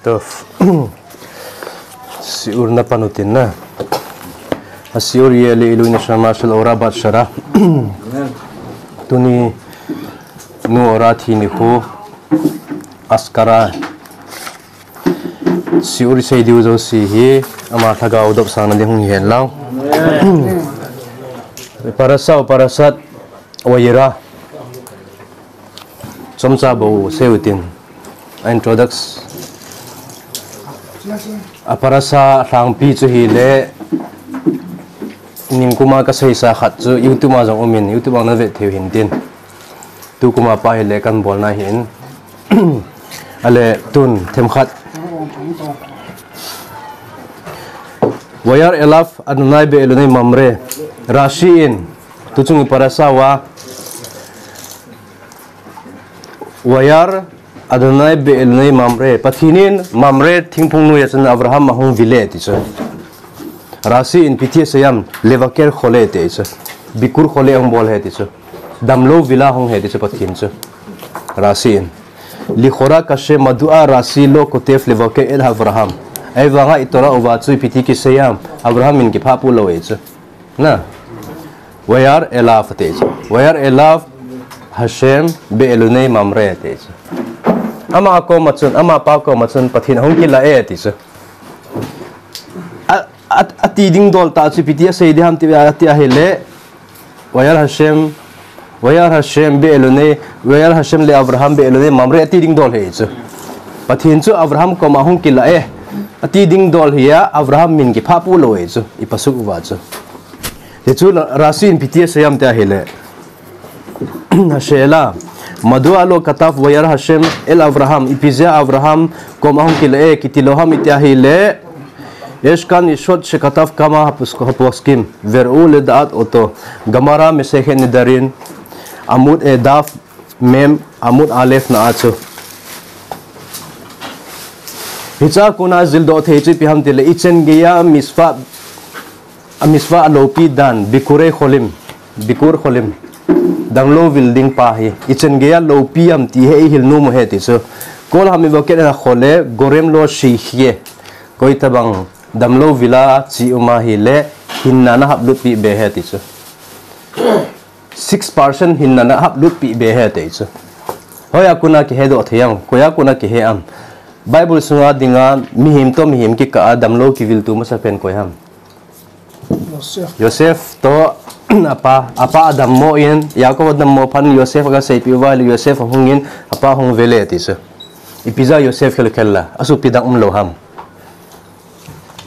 Tough. Siur na panutin na. Asiur yeli ilu ni shama shal ora bat shara. Tuni nu ora thini ko askara. Siur say diu zo si hi ama thaga udop sang na hung hen law. Parashat Vayeira. Somsa bo seutin. Introduction. Aparasa sang pi chu hi le ning kuma ka sei sa khat chu YouTube ma jong omin YouTube ang na ve theu hin tin tu kuma pa hi le kan bol na hin ale tun them khat wayar elaf adnai be elunai mamre rashi in tu chung parasa wa wayar Adonai be elnei mamre pathinin mamre thingpung nu yasan Abraham mahung vile ti cha rasi in pithi sayam levaker khole te cha bikur khole ang bol he ti cha damlo vila hong he ti cha pathin cha rasi in likhora kashe madua rasi lo kotef levaker el Abraham ai wanga itora owa chu pithi ki sayam Abraham in ki phapu lo e cha na wayar elaf te cha wayar elaf Hashem be elnei mamre te cha ama ako matsun ama pa ko matsun pathin hong ki la e ti se ati ding dol ta chu pitia sei de ham ti ati a hele wayar hashem be elone wayar hashem le Abraham be elone mamre ati ding dol he chu pathin chu Abraham ko ma hong ki la e ati ding dol hiya Abraham min ki phapu lo e chu ipasu wa chu he chu rasin pitia sei am ta hele shela Madua lo kataf wayar Hashem el Abraham ipizia Abraham komahum kile kitiloham itahile yeshkan ishot shekataf kama haposkim veru ledat oto gamara mesehen nidarin amud edaf mem amud alef na acho hicha kuna zildo thechi piham tile ichen geya misfa alopi dan bikur kholim Dammo Vil ding pa hi ichen geya lo piam ti he hil nu mo he ti so kol hami boket na khole gorem lo shi hie koi tabang Dammo Vila chi uma hi le hinna na hab lut pi be he ti so 6% hinna na hab lut pi be he ti so hoya kuna ki he do theyang koya kuna ki he am Bible sunga dinga mihim ki ka Dammo ki vil tu ma sa pen koyam Yosef to apa Dammo in Yakob Dammo pan Yosef ga sei piwal Yosef hungin apa hung vele ti so ipiza Yosef kella asu pidang loham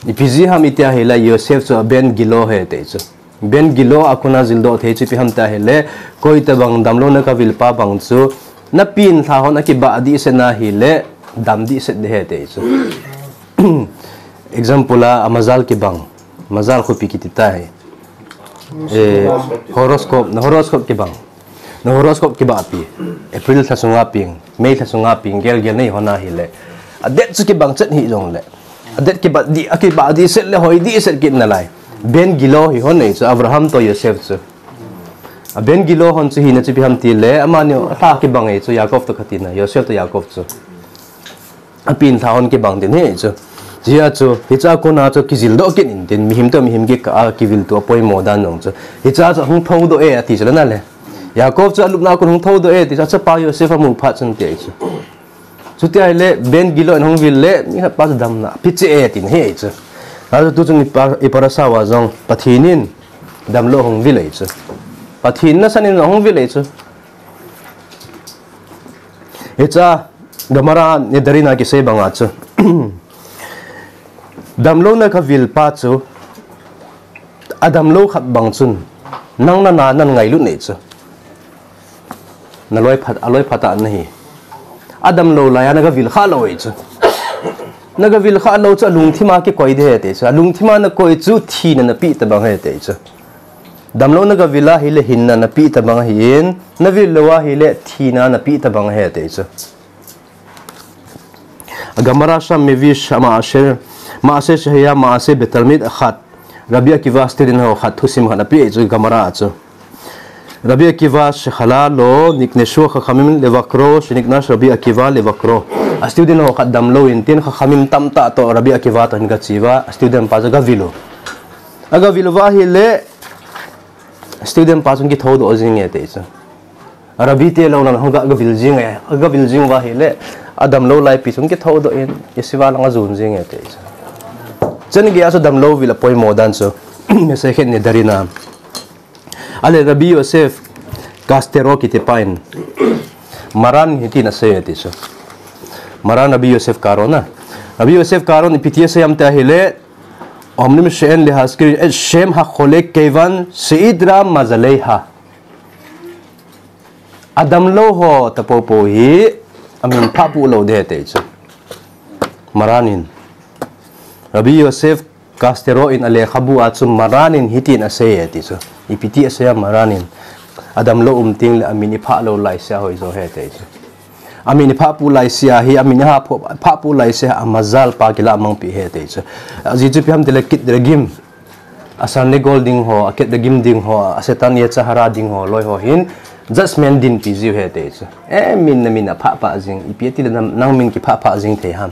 ipizi ham itia hela Yosef so ben gilo he te so ben gilo akuna zildo the chi pi ham ta hele koi ta bang Damlo na ka vil pa bang chu na pin tha hon aki ba di se na hile dam di se de he te so example amazal ki bang mazal khu pi kitita hai horoscope ke bang no horoscope ke ba pi April tha sunga ping May tha sunga ping gel nei hona hi le adet chu ke bang chat hi jong le adet ke ba di aki ba di set le hoi di set kin na lai ben gilo hi hon nei chu Abraham to Yosef chu a ben gilo hon chu hi na chu bi ham ti le amani tha ke bang e chu Yakob to khatina Yosef to Yakob chu a pin tha hon ke bang din he chu Jia chu hicha ko na chu kizil do kin in tin mihim ki ka kivil to poi modan nong chu hicha chu hung thau do e ati chla na le Yakob chu alupna ko hung thau do e ti cha pa Yosef mu pha chung te chu chu ti ai le ben gilo hung vil le mi ha pa dam na piche e tin he chu ha tu chung i parasa wa jong pathinin Damlo hung vil e chu pathin na sanin hung vil e chu hicha gamara ne darina ki se banga chu Damlo na ka vil pa chu Adamlo khat bang chun nang na nan ngai lu nei chu na aloi phata nahi Adamlo la ya na ka vil kha lo e chu na ka vil kha lo chu lung thima ki koi de te chu lung thima na koi chu thi na pi ta bang he te chu Damlo na ka vila hi le hin na pi ta bang hin na vil lo hi le thi na pi ta bang he te chu agamara sham mevish ama asher Maase shaya maase betalmid khat Rabia ki vaste din ho khat thusim khana pi chu gamara chu Rabbi Akiva shekhala lo nikneshu khakhamim levakro shiniknash Rabbi Akiva levakro a student ho khadam lo intin khakhamim tamta to Rabbi Akiva to hinga chiwa student pa jaga vilo aga vilwa hi le student pa chung ki thod ojing e te cha Rabbi te lo na hoga aga viljing e aga viljing wa hi le adam lo lai pi chung ki thod in yesiwa langa zun jing e te cha chen gi aso dam lo vila poi modan so me se khen ne darina ale Rabbi Yosef Castero kite pain maran hiti na sayati so maran Rabbi Yosef Karona Rabbi Yosef Karon ipitia sayam ta hele omnim shen le haskir shem ha khole kevan seidra mazaleha adam lo ho tapopo hi amin papu lo de te so maranin Rabbi Yosef Castero in ale khabu atsum maranin hiti na sayati so ipiti asaya maranin adam lo ting le amini pha lo lai sia hoi zo he te amini pha pu lai sia hi amini ha pha pu lai sia amazal pa kila amang pi he te ji ju pi ham tele kit regim asan le golding ho aket regim ding ho asetan ye chahara ding ho loi ho hin judgment din pi ji he te min na min pha pa jing ipi ti nang min ki pha jing the ham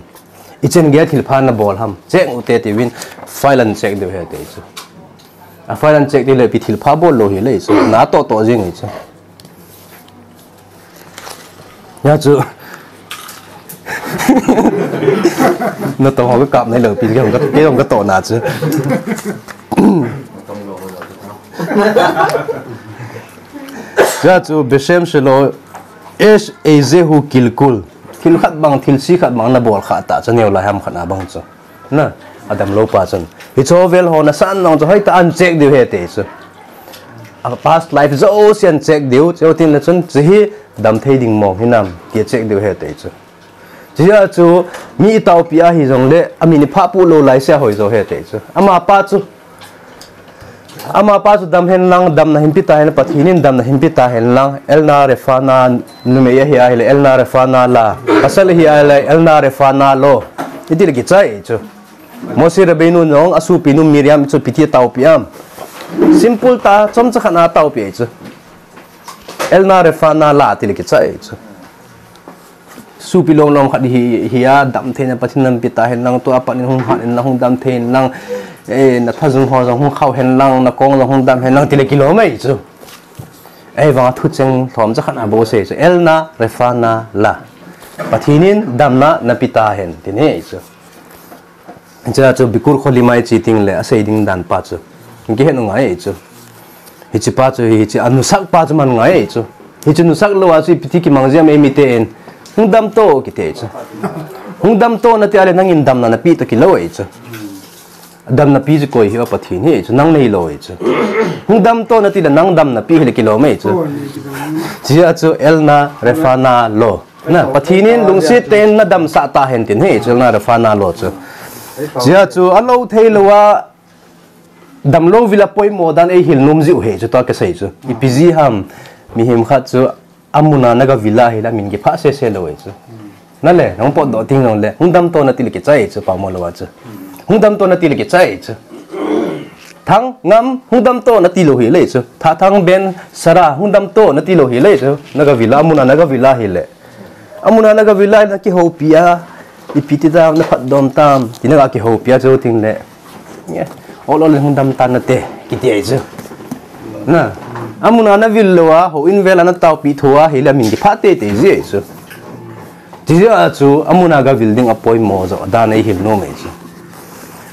ichen ge thil pha na bol ham cheng ute ti win file and check de he te a file and check le pithil pha bol lo hi le so na to jing hi ya chu nó to ho cái cặp này le pi cái ông cái to na chu ya chu beshem shelo es ezehu kilkul thil khat bang thil si khat bang na bol kha ta chaneu la ham khana bang chu na adam lo pa chun hi cho vel ho na san nong cho hoi ta an check de he te so a past life zo sian check deu cho tin la chun chi dam thei ding mo hinam ki check de he te so chi ya chu mi tau pia hi jong le ami ni pha pu lo lai sia hoi zo he te so ama pa chu dam hen lang dam na himpita hen pathinin dam na himpita hen lang elna refana nume ya hi ai le elna refana la asal hi ai le elna refana lo idil ki chai chu Moses Rabbeinu nong asu pinu Miriam chu piti tau piam simple ta chom cha khana tau pi chu elna refana la til ki chai chu su pi long khat hi hiya dam thena pathinam pita hen lang to apan hung han lang hung dam then lang na thazung ho jong hung khau hen lang na kong lang hung dam hen lang til kilo mai chu wang thu cheng thom cha khana bo se chu elna refana la pathinin damna na pita hen tin he chu cha chu bikur kholi mai chi ting le asai ding dan pa chu ge hen ngai chu hi chi pa chu hi chi anusak pa chu man ngai chu hi chu nusak lo wa chu piti ki mangjam e mi te en hung dam to ki te chu hung dam to na te ale nang in dam na pi to ki lo e chu dam na pi chu koi hi pa thin he chu nang nei lo e chu hung dam to na ti la nang dam na pi he ki lo me chu chia chu elna refana lo na pathinin lungsi ten na dam sa ta hen tin he chu na refana lo chu chia chu alo theilowa damlo vila poi modan e hil num ji he chu ta ka sei chu ipiji ham mi him khat chu amuna naga vila hila min ge pha se lo e chu na le nong po do ting nong le hungdam to na til ke chai chu pa mo lo wa chu hungdam to na til ke chai chu thang ngam hungdam to na ti lo hi le chu tha thang ben sara hungdam to na ti lo hi le chu naga vila amuna naga vila hi le amuna naga vila na ki ho pia ipiti da na phat dom tam tinaga ki ho pia chu ting le ye ol hungdam tan na te ki te chu na amuna na vilwa ho in vela na tau pi thua hi la min ki phate te je chu tija chu amuna ga building apoi mo zo da nei hil no me chu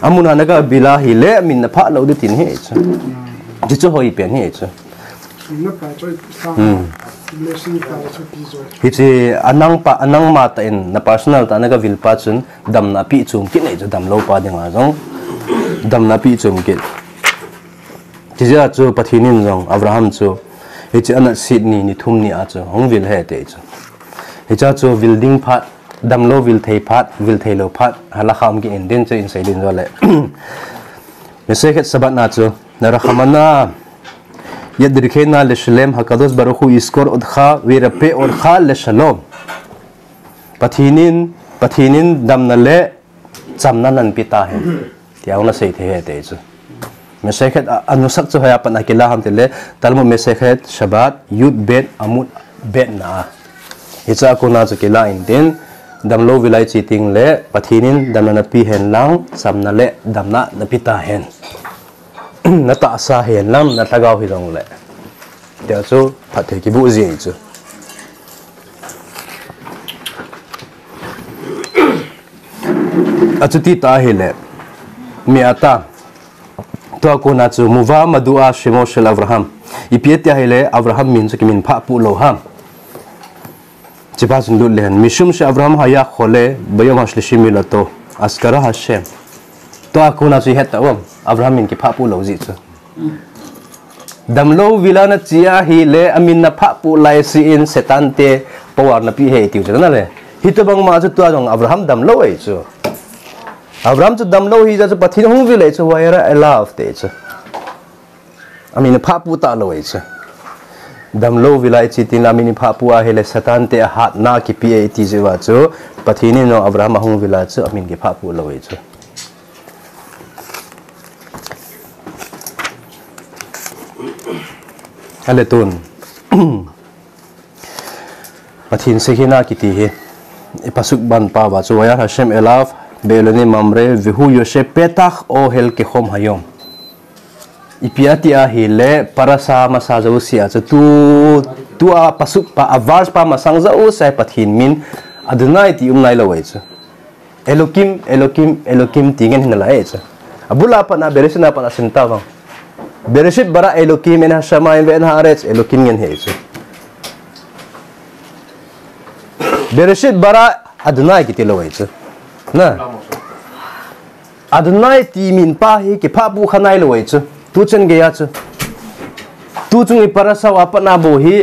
amuna na ga bila hi le min na pha lo de tin he chu ji chu hoi pen he chu hichi anang ma ta in na personal ta na ga vil pa chun dam na pi chum ki nei chu dam lo pa dinga jong dam na pi chum ki tija chu pathinin jong Abraham chu hichi ana Sydney ni thum ni a chu hong vil he te chu hicha chu building phat dam lo vil thei phat vil thei lo phat hala kham ki indin chu in sai din zo le meseket sabat na chu narakhamana yadrikhena le shalem hakados baruchu iskor odkha wirape odkha le shalom pathinin dam na le chamna nan pita he tiaw na sei the he te chu Mesechet anusak chu haya pan akila ham tele talmu mesechet Shabbat Yud Bet Amud Bet na hicha kuna chu kila indin damlo vilai chiting le pathinin damna na pi hen lang samna le damna na pita hen na ta sa hen lam na thagaw hi dong le tia chu phathe ki bu ji chu achuti ta hi le mi ata to ko na chu muwa madua shimo shel Avraham ipiet ya hele Avraham min chu kimin pha pu lo ham chipa sun lut len mishum she Avraham haya khole bayam hashlishi milato askara hashem to ko na chu het awam Avraham min ki pha pu lo ji chu damlo vilana chia hi le amin na pha pu lai si in setante power na pi he tiu chu na le hitabang ma chu to dong Avraham damlo ei chu Avraham chu damlo hi ja chu pathin hung vile chu Vayeira elaf te chu amin pha pu ta lo ei chu damlo vilai chi tin amin pha pu a hele satante hat na ki pi ti je wa chu pathini no Avraham hung vila chu amin ki pha pu lo ei chu ale tun pathin sekhina ki ti he ipasuk ban pa wa chu Vayeira Hashem elaf beloni mamre vihu yoshe petach ohel ke khom hayom ipiati a hele parasa masa zo sia tu a pasuk pa avars pa masang za o sai pathin min adunai ti umnai lawai chu elokim tingen hin la e chu abula pa na beresina pa na sinta ba bereshit bara elokim en hashamai ben haaretz elokim ngen he chu bereshit bara adunai ki tilawai chu na adunai ti min pa hi ke pha bu khanai loi chu tu chen ge ya chu tu chung i parasa wa pa na bo hi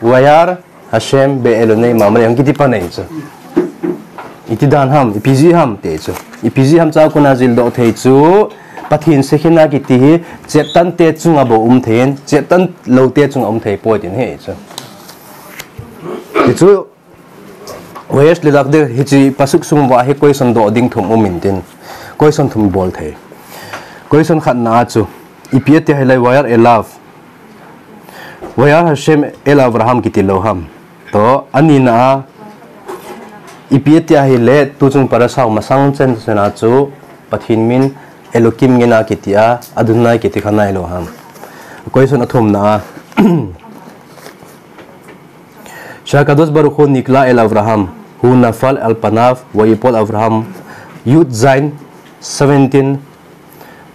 Vayeira Hashem be elonei mamre ang kiti pa nei chu iti dan ham ipg ham te chu ipg ham cha kuna jil do thei chu pathin sekhina ki ti hi chetan te chunga bo then chetan lo te chung thei po tin he chu ti chu Vayesh le lakde hichi pasuk sum wa he question do ding thum min tin question thum bol the question khat na chu ipiet te helai Vayeira elaf Vayeira Hashem el Avraham kitilo ham to anina ipiet te hele tu chung parasa masang chen sena chu pathin min elokim ngena kitia adunai kiti khana elo ham question athum na Shakados Baruch Hu nikla el Avraham hu nafal al panaf wa yipol Avraham Yud Zain 17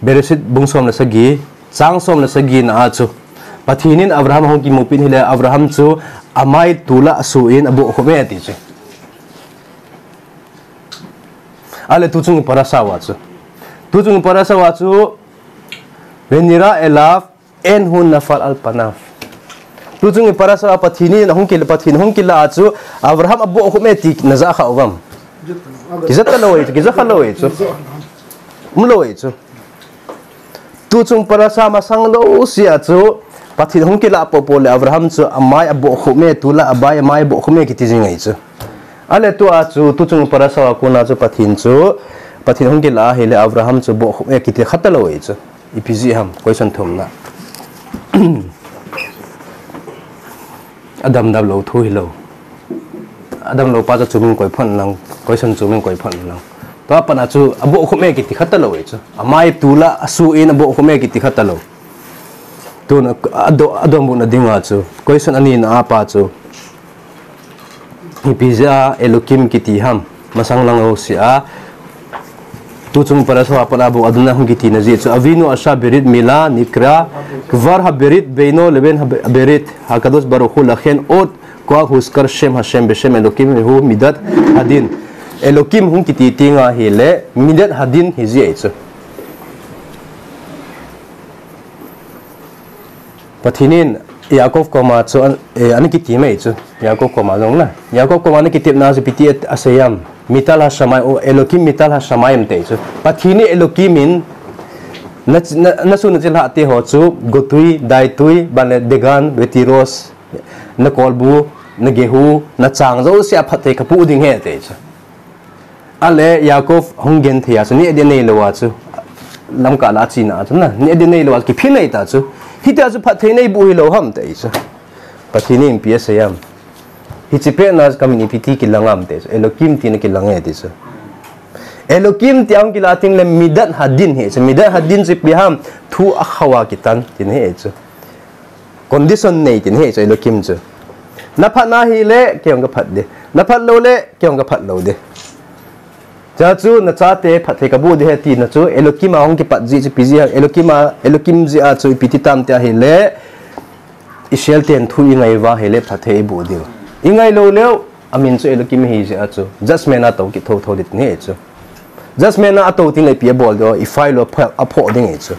Bereshit bungsom la sagi changsom la sagi na chu pathinin Avraham hong ki mupin hile Avraham chu amai tula asuin abu khome ti chu ale tu chung parasa wa chu venira elaf en hu nafal al panaf tu chung parasa pathini hong ki pathin hong ki la chu Avraham abu khome ti naza kha awam kizat loi kizat loi chu muloi chu tu chung parasa masang lo sia chu pathin hong ki la po le Avraham chu amai abu khome tula abai amai bo khome ki ti jingai chu ale tu a chu tu chung parasa ko na chu pathin hong ki la hele Avraham chu bo khome ki ti khataloi chu ipg ham question thum na Adam dab lo thu hi lo Adam lo pa cha chu min koi phon lang question chu min koi phon lang to apana chu abo khome ki ti khatalo e chu amai tula asu in abo khome ki ti khatalo to adom bu na dinga chu question ani na pa chu pizza elokim ki ti ham masang lang ho sia tu chung parasa apana bu aduna hung ki ti na ji chu avinu asha berit mila nikra kvar ha berit beino leben ha berit hakados Baruch Hu lakhen ot kwa huskar shem Hashem beshem elokim hu midat hadin elokim hung kiti tinga hele midat hadin hizi chu pathinin Yaakov koma chu ani kiti mai chu Yaakov koma long na Yaakov koma ni kitip na piti asayam mital ha shamai o elokim mital ha shamayam te chu pathini elokimin na su na chila te ho chu gotui daitui ban degan vetiros na kolbu na gehu na changzo sia phathe kapu ding he te chu ale Yaakov honggen thia chu ni de nei lowa chu lam ka la chi na chu na ne de nei lo ki phi nei ta chu hi ta chu phat thei nei bu hi lo ham te chu pathini im ps yam hi chi pe na community ki langam te elokim tin ki lange te chu elokim tiang ki la ting le midat hadin he chu midat hadin chi pi ham thu a khawa ki tan tin he chu condition nei tin he chu elokim chu na phat na hi le kyong ka phat de na phat lo le kyong ka phat lo de cha chu na cha te phat the ka bu de he ti na chu elokim a hong ki pat ji chi pi ji elokim ji a chu pi ti tam te hi le ishel ten thu ingai wa he le phat the bu de ingai lo leo amin chu elokim hi ji a chu judgment a to ki tho tho dit ne chu judgment a to tin le pi bol do if I lo a pho ding e chu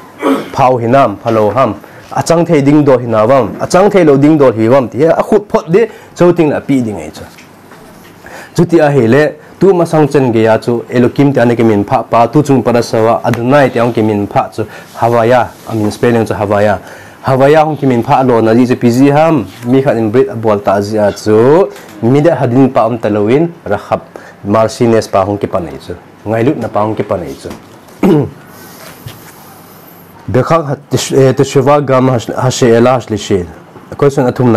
phau hinam phalo ham achang thei ding do hinawam achang thei lo ding do hi wam ti a khut phot de chu ting la pi ding e chu chu ti a he le tu ma sang chen ge ya chu elokim ta ne ke min pha pa tu chung parasawa adunai te ong ke min pha chu hawaya amin spelling chu hawaya hong ke min pha lo na ji pi ji ham mi khan in brit bol ta ji a chu mi da hadin pa am talowin rakhap marcines pa hong ke pa nei chu ngai lut na pa hong ke pa nei chu bekhang te shwa gam hashela hashlishin question athum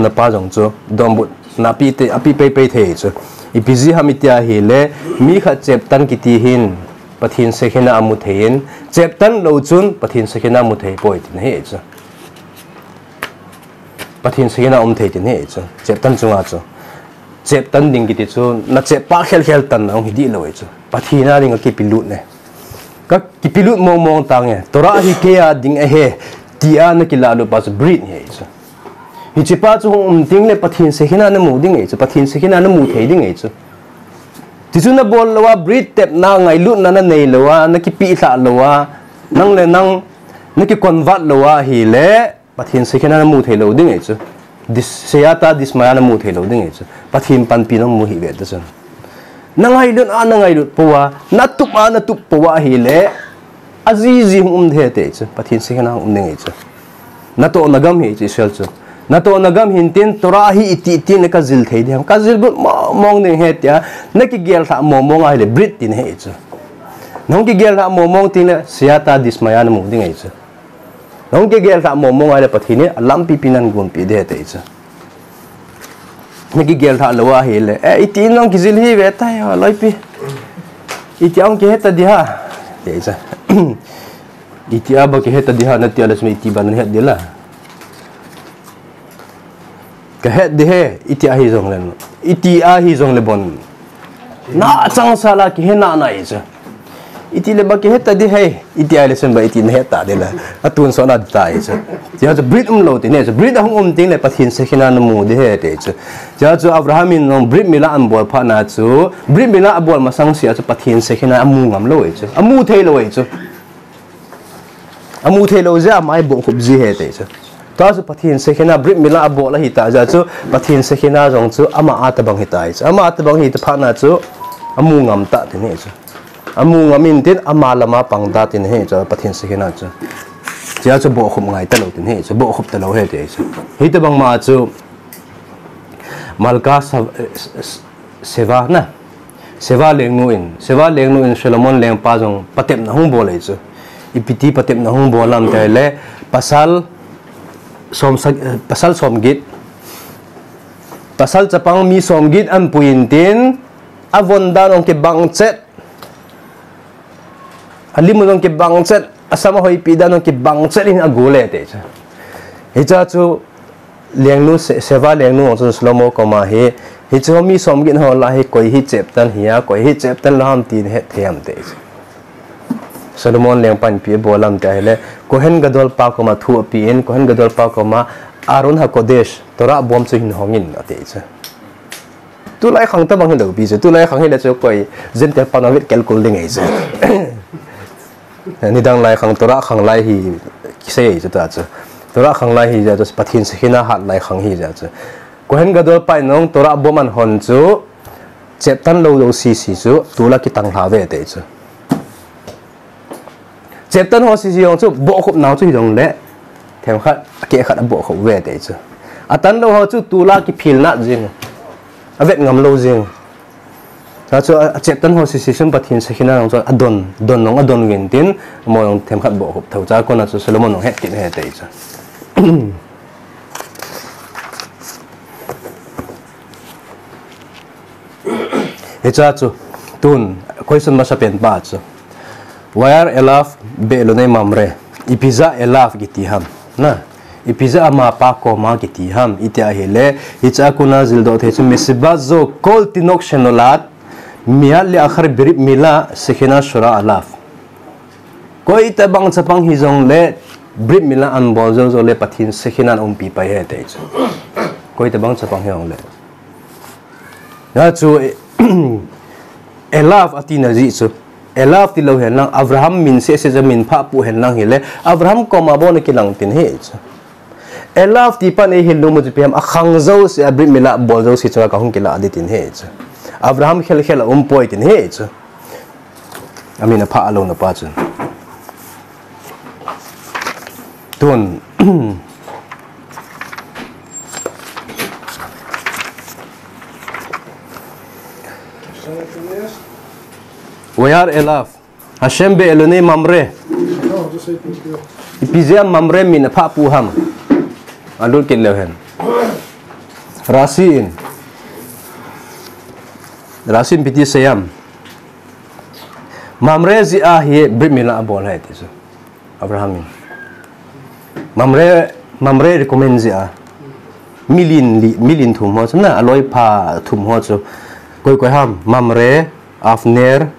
na pa jong chu dombut na pi te api pe the chu ipiji hamitia hi le mi kha chep tan ki ti hin pathin sekhena amu thein chep tan lo chun pathin sekhena mu thei poi tin he chu pathin sekhena thei tin he chu chep tan chunga chu chep tan ding ki ti chu na chep pa khel tan ong hi di lo chu pathina ding ki pilut ne ka ki pilut mong tang e tora hi ke a ding a he tia na ki la lo pas breed he chu hi chi pa chu ting le pathin sekhena na mu ding e chu pathin sekhena na mu thei ding e chu ti chu na bol lo wa breed tep na ngai lut na na nei lo wa na ki pi tha lo wa nang le nang na ki convert lo wa hi le pathin sekhena na mu thei lo ding e chu dis seyata dis maya na mu thei lo ding e chu pathin pan pi no mu hi ve ta chu nangai lut powa na tup powa hi le azizi the te chu pathin sekhena ding e chu na to nagam hi chi sel chu na to nagam hintin tora hi iti ne ka zil thei diam ka zil bu mong ding he tia na ki gel tha mong ai le brit tin he chu nong ki gel tha mong tin le seyata dis maya na mu ding e chu nong ki gel tha mong ai le pathini alam pi pinan gun pi de te chu ngi gel tha lawa hi le iti nong ki zil hi ve ta ya loi pi iti ong ki heta di ha te cha iti aba ki heta di ha na ti ala sme iti ban het de la ka het de he iti a hi zong len iti a hi zong le bon na chang sala ki he na na cha iti le ba ki heta di he iti a le sem ba iti na heta de la atun so na ta cha ja cha brit lo te ne cha brit hong ting le pathin sekhina na mu de he te cha ja chu abrahamin nong brit mila an bol pha na chu brit mila abol ma sang sia chu pathin sekhina amu ngam lo e chu amu thei lo e chu amu thei lo ja mai bo khup ji he te chu ta chu pathin sekhina brit mila abol la hi ta ja chu pathin sekhina jong chu ama ata bang hi ta chu ama ata bang hi ta pha na chu amu ngam ta te ne chu amu ngamin tin ama lama pang da tin he chu pathin sekhina chu ja chu bo khum ngai ta lo tin he chu bo khup ta lo he te chu hi ta bang ma chu malka seva na seva lengnu in solomon leng pa jong patep na hung bo le chu ipiti patep na hung bo lam te le pasal somgit pasal chapang mi somgit an puintin avondan ong ke bangchet alimon ong ke bangchet asama hoi pidan ong ke bangchet in agule te cha hicha chu lengnu seva lengnu ong slomo koma he hicho mi somgit ho la he koi hi cheptan hiya koi hi cheptan lam tin he thiam te solomon leng pan pi bolam ta hele kohen gadol pa koma thu pi en kohen gadol pa koma aron ha kodesh tora bom chu hin hongin ate cha tu lai khang ta bang lo bi tu lai khang he la chu koi zen te panawit calcul ding ei cha ni dang lai khang tora khang lai hi se cha ta cha tora khang lai hi ja just pathin sekhina hat lai khang hi ja cha kohen gadol pa nong tora boman hon chu cheptan lo si chu tula ki tang ha ve te cha cheptan ho si yong chu bo khup naw chu hidong le them khat ke khat bo khup ve te chu atan lo ho chu tula ki phil na jing avet ngam lo jing cho chep tan ho situation pathin sekhina nong cho don nong adon win tin mo nong them khat bo hop thau cha ko na cho Solomon nong het tin he te cha he cha chu tun question ma sa pen ba chu wire elaf be lo nei mamre ipiza elaf giti ham na ipiza ama pa ko ma giti ham itia hele icha kuna zil do the chu mesiba zo kol tinok shenolat mial le akhar birib mila sekhina shura alaf koi ta bang chapang hi jong le birib mila an bol zo le pathin sekhina pi pa he te chu koi ta bang chapang hyong le na chu elaf atina ji chu elaf ti lo hen lang abraham min se jamin pha pu hen lang hele abraham ko ma bon ki lang tin he chu elaf ti pan e hilu mu pm akhang zo se abri mila bol zo si cha ka hung kila aditin he chu abraham khel poi tin he chu amina pha alo na pa chu tun wayar elaf Hashem be elone mamre ipizia mamre min pha pu ham alul kin lehen rasin piti sayam mamre zi a hi brimila abol hai tisu abrahamin mamre recommend zi a milin thum ho na aloi pha thum ho chu koi ham mamre afner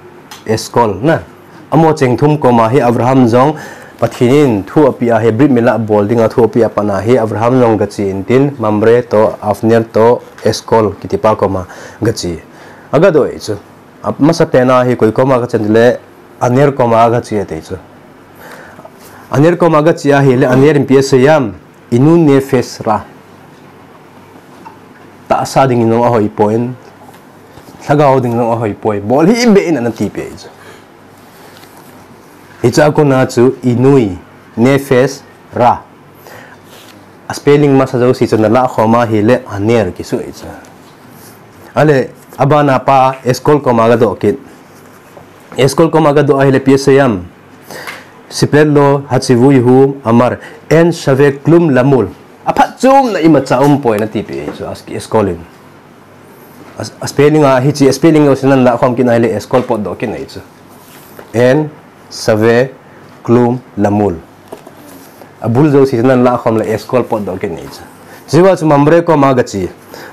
eskol na amo cheng thum ko ma hi abraham jong pathinin thu apia he brimila bolding a thu apia pana hi abraham jong gachi intin mamre to afner to eskol kitipa ko ma gachi aga do chu masa pena hi koi ko ma ga chandle aner ko ma ga chi te chu aner ko ma ga chi a hi le aner in pia sayam inu ne fesra ta sa ding no a hoi point thagao ding no a hoi poi bol hi be in an ti pe chu icha ko na chu inui nefes ra a spelling ma sa jo si chana la khoma hi le aner ki su icha ale abana pa eskol ko maga do kit eskol ko maga do ahile psayam sipello hachivu hu amar en save klum lamul apha chum na ima chaum poi na ti pe so aski eskolin spelling a hichi spelling o sinan la khom kin ahile eskol pot do kin ai chu en save klum lamul abul jo sinan la khom la eskol pot do kin ai chu jiwa chu mamre ko maga chi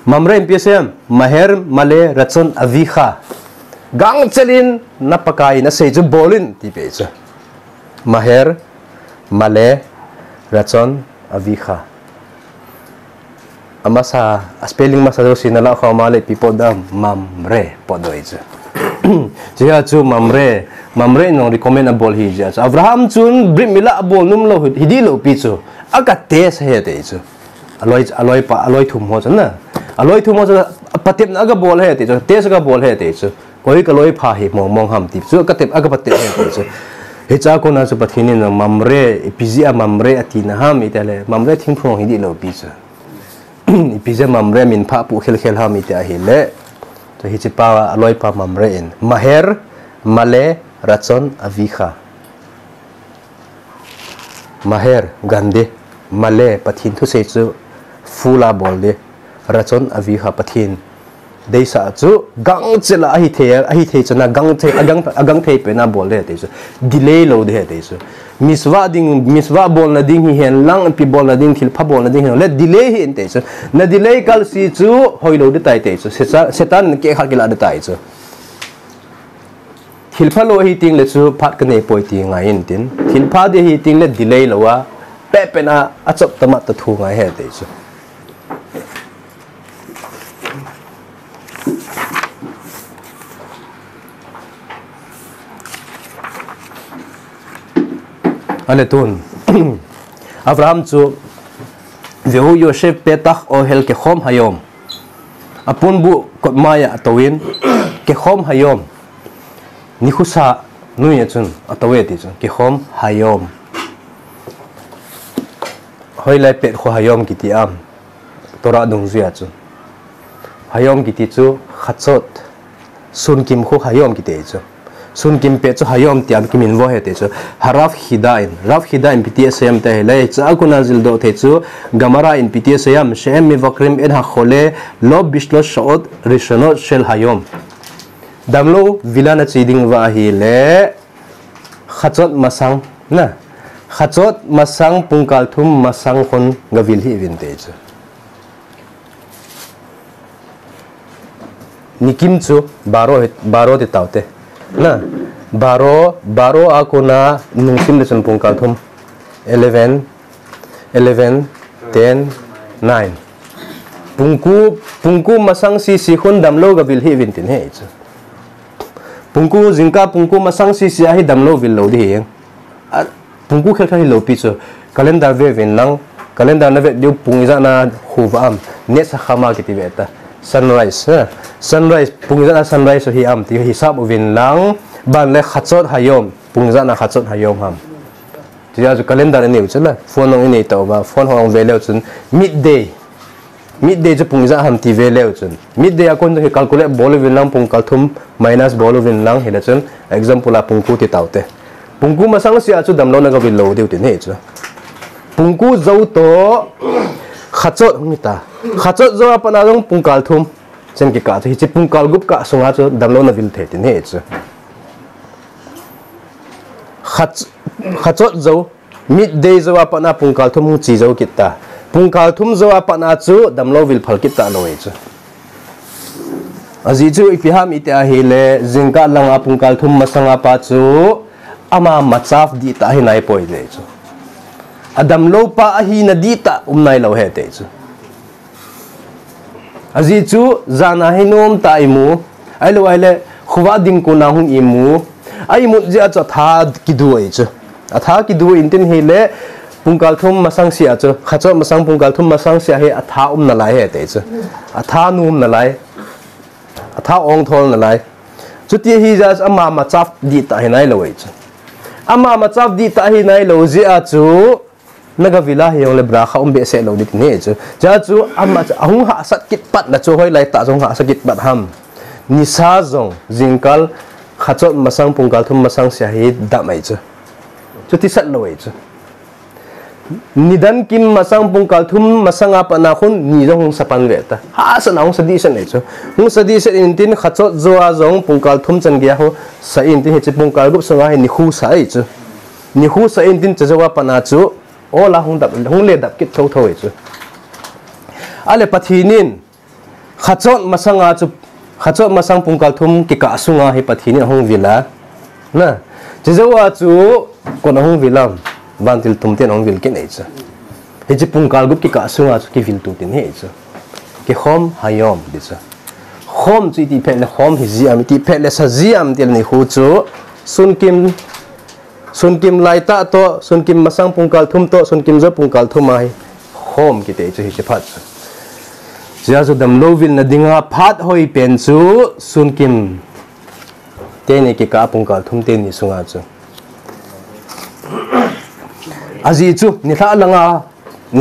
mamre MPSM maher male rachon avikha gang chelin napakai na seju bolin ti pecha maher male rachon avikha amasa spelling masa do sinala khomale pipo da mamre podoicha jia chu mamre no recommend bol hi ja abraham chun brimila bol num lo hidilo pichu aga tes he te chu aloi thum ho chana aloi thum ho patep na ga bol he te chu tes ga bol he te chu koi ka loi pha hi mong ham ti chu ka tep aga patep he te chu he cha ko na chu pathini na mamre epizia mamre atina ham itale mamre thing phong hi di lo pi chu epizia mamre min pha pu khel ham ita hi le to hi chi pa aloi pa mamre in maher male rachon avikha maher gande male pathin thu se chu fula bolde rachon avikha pathin deisa chu gang chela ahi the chana agang the pe na bolde te chu delay lo de te chu miswa bol na ding hi hen lang pi bol na ding thil pha bol na ding le delay hi te chu na delay kal si chu hoilo de tai te chu setan ke kha kila de tai chu thil pha lo hi ting le chu phat ka nei poi ti ngai in tin thil pha de hi ting le delay lo wa pe na achop tama ta thu ngai he te chu ale tun Abraham chu vehu Yosef petach o hel ke khom hayom apun bu kot maya atawin ke khom hayom ni khusa nuye chun atawe ti chun ke khom hayom hoilai pet kho hayom ki ti am tora dung zia chu hayom ki ti chu khachot sun kim khu hayom ki te chu sun kim pe chu hayom tiam kim in vo he te chu haraf hidain ptsm te hele cha kuna zil do the chu gamara in ptsm shem mi vakrim en ha khole lob bishlo shot rishonot shel hayom damlo vilana chiding wa hi le khachot masang na khachot masang pungkal thum masang khon gavil hi vintage nikim chu baro te taute na baro akuna nungsim leson pungkal thum 11 10 9 pungku masang si khon damlo gavil hi vintin he chu pungku jingka pungku masang si ahi damlo vil lo di heng pungku khel thai lo pi chu calendar ve ven lang calendar na ve diu pungja na huwam ne sa khama ki ti beta sunrise pungja na sunrise hi am ti hisab ven lang ban le khachot hayom pungja na khachot hayom ham ti ja calendar ne uchala phone ong ne to ba phone hong ve le chun midday chu pungja ham ti ve le chun midday akon to calculate bol ven lang pungkal thum minus bol ven lang hela chun example a pungku ti taute pungku masang si achu damlo na gavil lo deu tin he chu pungku zo to khachot ngita khachot zo apana rong pungkal thum chen ki ka hi chi pungkal gup ka sunga chu damlo na vil the tin he chu khachot zo midday zo apana pungkal thum chi zo kita pungkal thum zo apana chu damlo vil phal kita lo he chu aji chu ipiham ite a hele jingka langa pungkal thum masanga pa chu ama machaf di ta hi nai poi de chu adam lo pa hi na di ta nai lo he te chu aji chu zana hi nom ta imu ai lo ai le khuwa ding ko na hung imu ai mu ja cha tha ki du ai chu a tha ki du in tin hi le pungkal thum masang sia chu khacho masang pungkal thum masang sia he a tha na lai he te chu a tha num na lai a tha ong thol na lai chu ti hi ja ama machaf di ta hi nai lo ai chu ama machaf di ta hi nai lo ji a chu naga vila hi yong le bra kha be se lo dit ne chu ja chu ama ahung ha sat kit pat na chu hoi lai ta jong ha sakit pat ham ni sa jong jingkal khachot masang pungkal thum masang sia hi da mai chu ti sat lo ai chu nidan kim masang pungkal thum masang apa na khun ni jong sapan ve ta ha sa naung sadi san ne chu hung sadi se in tin khachot zo a jong pungkal thum chan gya ho sa in tin he chi pungkal gup sanga he ni khu sa ai chu ni khu sa in tin chawa pa na chu ola hung le dap kit tho tho ai chu ale pathinin khachot masanga chu khachot masang pungkal thum ki ka sunga he pathinin hung vila na chawa chu ko na hung vilam bantil tumten ong vil ke nei cha he chi pungkal gup ki ka sunga chu ki vil tu tin he cha ki khom hayom di cha khom chi ti phe le khom hi ji am ti phe le sa ji am tel ni hu chu sun kim lai ta to sun kim masang pungkal thum to sun kim zo pungkal thum ai khom ki te chu hi chi phat ja zo dam lo vil na dinga phat hoi pen chu sun kim te ne ki ka pungkal thum te ni sunga chu aji chu ni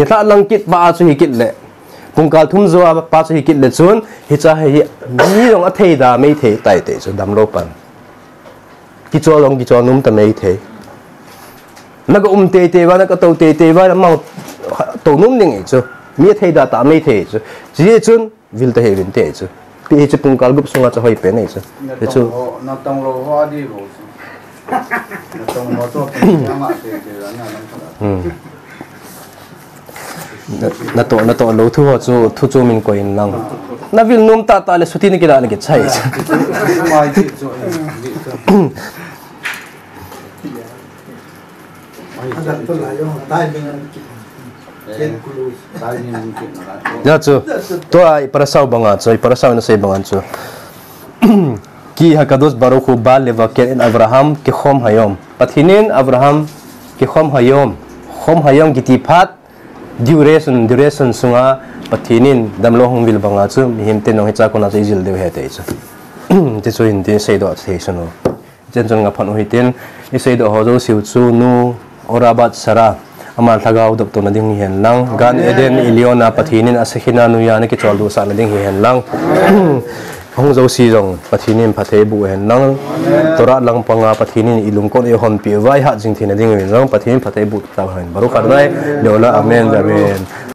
tha lang kit ba chu hi kit le pungkal thum zo pa chu hi kit le chun hi cha hi ni rong a thei da mei thei tai te chu dam lo pan ki cho num ta mei thei naga te wa naga to te wa ma to num ning e chu mi thei da ta mei thei chu ji chun vil ta he vin te chu ti chu pungkal gup sunga chu hoi pe nei chu chu na tong lo ho di bo na to lo thu chu min ko in lang na vil num ta le suti ni kila le ke chai ya chu to ai parasau banga chu parasau na sei banga chu ki hakados baruch ba levaken in abraham ki khom hayom pathinin abraham ki khom hayom ki tiphat duration sunga pathinin damlo hong vil banga chu him te no he cha kona chil de he te chu te chu in te sei do sei sono chen chang nga phan hoiten i sei do ho zo siu chu nu orabat sara amal thagau dop to na ding hian lang gan eden iliona pathinin asakhina nu ya ne ki chol du sa na ding hian lang hong zo si jong pathinin phathe bu hen nang tora lang panga pathinin ilung kon e hon pi vai ha jing thina ding wen jong pathin phathe bu ta hen baru karnai leola amen amen